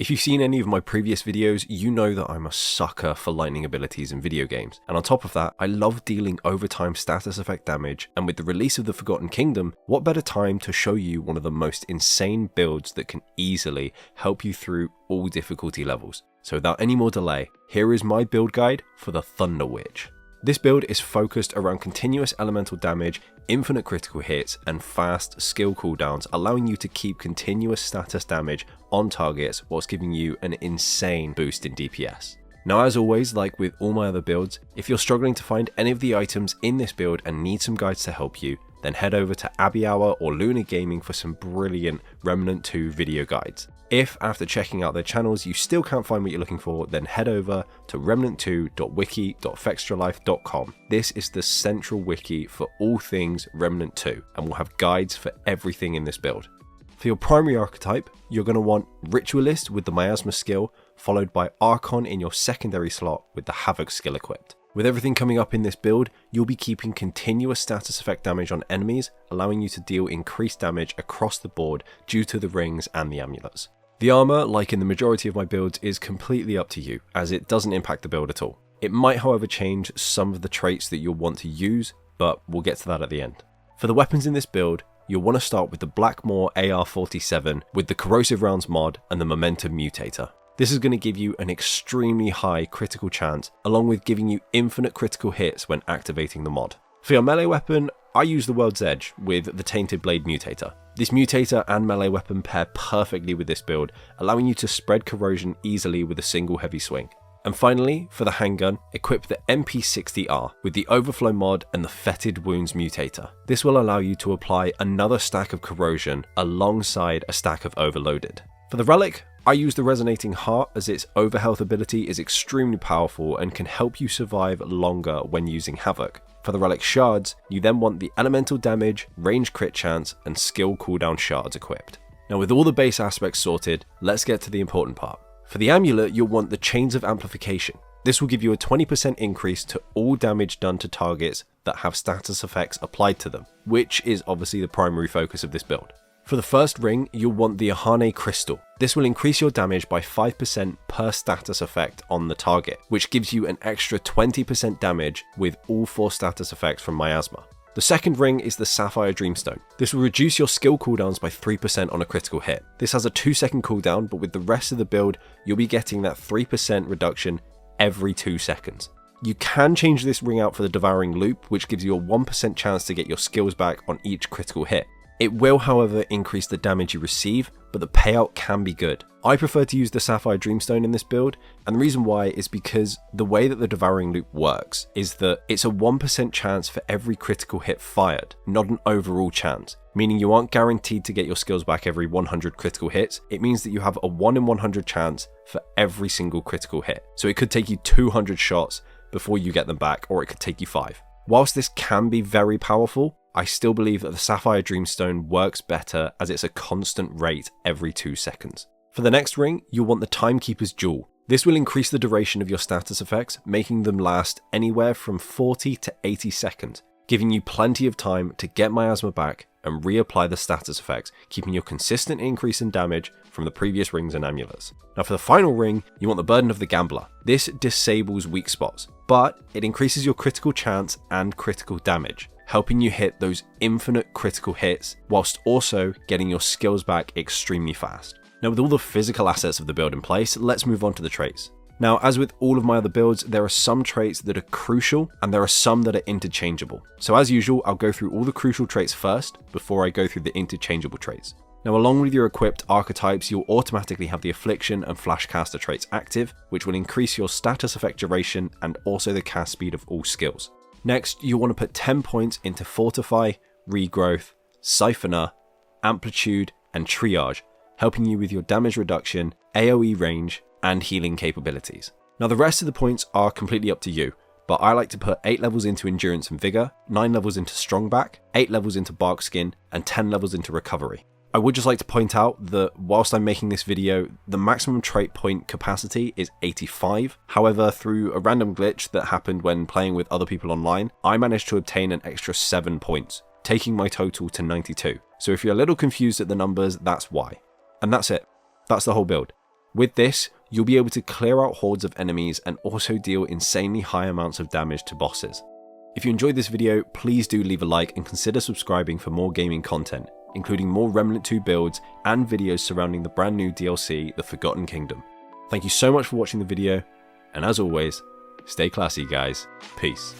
If you've seen any of my previous videos, you know that I'm a sucker for lightning abilities in video games, and on top of that, I love dealing overtime status effect damage, and with the release of the Forgotten Kingdom, what better time to show you one of the most insane builds that can easily help you through all difficulty levels. So without any more delay, here is my build guide for the Thunder Witch. This build is focused around continuous elemental damage, infinite critical hits, and fast skill cooldowns, allowing you to keep continuous status damage on targets whilst giving you an insane boost in DPS. Now, as always, like with all my other builds, if you're struggling to find any of the items in this build and need some guides to help you, then head over to Abbey Hour or Luna Gaming for some brilliant Remnant 2 video guides. If, after checking out their channels, you still can't find what you're looking for, then head over to remnant2.wiki.fextralife.com. This is the central wiki for all things Remnant 2, and we'll have guides for everything in this build. For your primary archetype, you're going to want Ritualist with the Miasma skill, followed by Archon in your secondary slot with the Havoc skill equipped. With everything coming up in this build, you'll be keeping continuous status effect damage on enemies, allowing you to deal increased damage across the board due to the rings and the amulets. The armour, like in the majority of my builds, is completely up to you, as it doesn't impact the build at all. It might however change some of the traits that you'll want to use, but we'll get to that at the end. For the weapons in this build, you'll want to start with the Blackmore AR-47 with the Corrosive Rounds mod and the Momentum Mutator. This is going to give you an extremely high critical chance, along with giving you infinite critical hits when activating the mod. For your melee weapon, I use the World's Edge with the Tainted Blade Mutator. This mutator and melee weapon pair perfectly with this build, allowing you to spread corrosion easily with a single heavy swing. And finally, for the handgun, equip the MP60R with the Overflow mod and the Fetid Wounds Mutator. This will allow you to apply another stack of corrosion alongside a stack of Overloaded. For the Relic, I use the Resonating Heart as its overhealth ability is extremely powerful and can help you survive longer when using Havoc. For the Relic Shards, you then want the Elemental Damage, Range Crit Chance, and Skill Cooldown Shards equipped. Now with all the base aspects sorted, let's get to the important part. For the Amulet, you'll want the Chains of Amplification. This will give you a 20% increase to all damage done to targets that have status effects applied to them, which is obviously the primary focus of this build. For the first ring, you'll want the Ahane Crystal. This will increase your damage by 5% per status effect on the target, which gives you an extra 20% damage with all 4 status effects from Miasma. The second ring is the Sapphire Dreamstone. This will reduce your skill cooldowns by 3% on a critical hit. This has a 2-second cooldown, but with the rest of the build, you'll be getting that 3% reduction every 2 seconds. You can change this ring out for the Devouring Loop, which gives you a 1% chance to get your skills back on each critical hit. It will, however, increase the damage you receive, but the payout can be good. I prefer to use the Sapphire Dreamstone in this build, and the reason why is because the way that the Devouring Loop works is that it's a 1% chance for every critical hit fired, not an overall chance, meaning you aren't guaranteed to get your skills back every 100 critical hits. It means that you have a 1 in 100 chance for every single critical hit. So it could take you 200 shots before you get them back, or it could take you 5. Whilst this can be very powerful, I still believe that the Sapphire Dreamstone works better as it's a constant rate every 2 seconds. For the next ring, you'll want the Timekeeper's Jewel. This will increase the duration of your status effects, making them last anywhere from 40 to 80 seconds, giving you plenty of time to get Miasma back and reapply the status effects, keeping your consistent increase in damage from the previous rings and amulets. Now for the final ring, you want the Burden of the Gambler. This disables weak spots, but it increases your critical chance and critical damage, helping you hit those infinite critical hits whilst also getting your skills back extremely fast. Now with all the physical assets of the build in place, let's move on to the traits. Now, as with all of my other builds, there are some traits that are crucial and there are some that are interchangeable. So as usual, I'll go through all the crucial traits first before I go through the interchangeable traits. Now, along with your equipped archetypes, you'll automatically have the Affliction and Flashcaster traits active, which will increase your status effect duration and also the cast speed of all skills. Next, you'll want to put 10 points into Fortify, Regrowth, Siphoner, Amplitude, and Triage, helping you with your damage reduction, AoE range, and healing capabilities. Now the rest of the points are completely up to you, but I like to put 8 levels into Endurance and Vigor, 9 levels into Strongback, 8 levels into Bark Skin, and 10 levels into Recovery. I would just like to point out that whilst I'm making this video, the maximum trait point capacity is 85. However, through a random glitch that happened when playing with other people online, I managed to obtain an extra 7 points, taking my total to 92. So if you're a little confused at the numbers, that's why. And that's it. That's the whole build. With this, you'll be able to clear out hordes of enemies and also deal insanely high amounts of damage to bosses. If you enjoyed this video, please do leave a like and consider subscribing for more gaming content, including more Remnant 2 builds and videos surrounding the brand new DLC, The Forgotten Kingdom. Thank you so much for watching the video, and as always, stay classy guys. Peace.